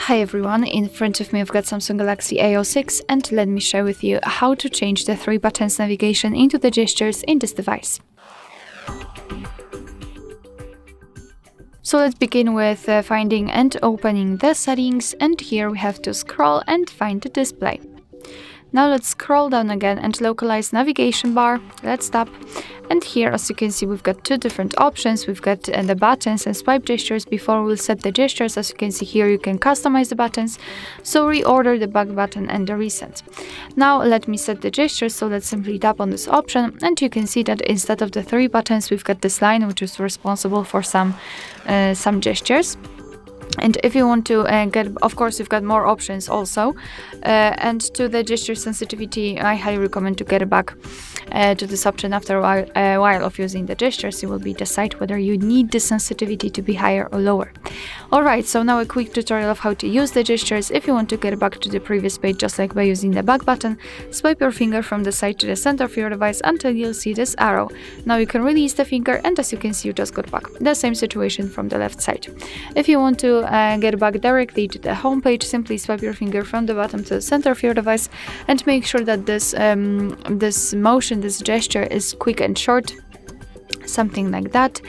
Hi everyone, in front of me I've got Samsung Galaxy A06 and let me share with you how to change the 3 buttons navigation into the gestures in this device. So let's begin with finding and opening the settings, and here we have to scroll and find the display. Now let's scroll down again and localize navigation bar. Let's tap, and here as you can see we've got two different options. We've got the buttons and swipe gestures. Before we'll set the gestures, as you can see here you can customize the buttons, so reorder the back button and the reset. Now let me set the gestures, so let's simply tap on this option, and you can see that instead of the 3 buttons we've got this line which is responsible for some gestures. And if you want to of course you've got more options also, and to the gesture sensitivity I highly recommend to get back to this option after a while of using the gestures. You will decide whether you need the sensitivity to be higher or lower. Alright, so now a quick tutorial of how to use the gestures. If you want to get back to the previous page just like by using the back button, swipe your finger from the side to the center of your device until you'll see this arrow. Now you can release the finger, and as you can see you just got back. The same situation from the left side. If you want to get back directly to the home page, simply swipe your finger from the bottom to the center of your device and make sure that this gesture is quick and short, something like that.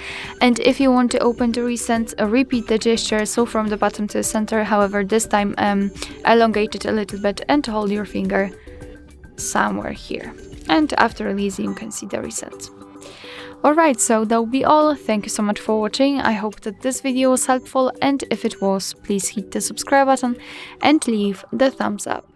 And if you want to open the recent, repeat the gesture, so from the bottom to the center, however this time elongate it a little bit and hold your finger somewhere here, and after releasing you can see the reset. Alright, so that will be all. Thank you so much for watching. I hope that this video was helpful, and if it was, please hit the subscribe button and leave the thumbs up.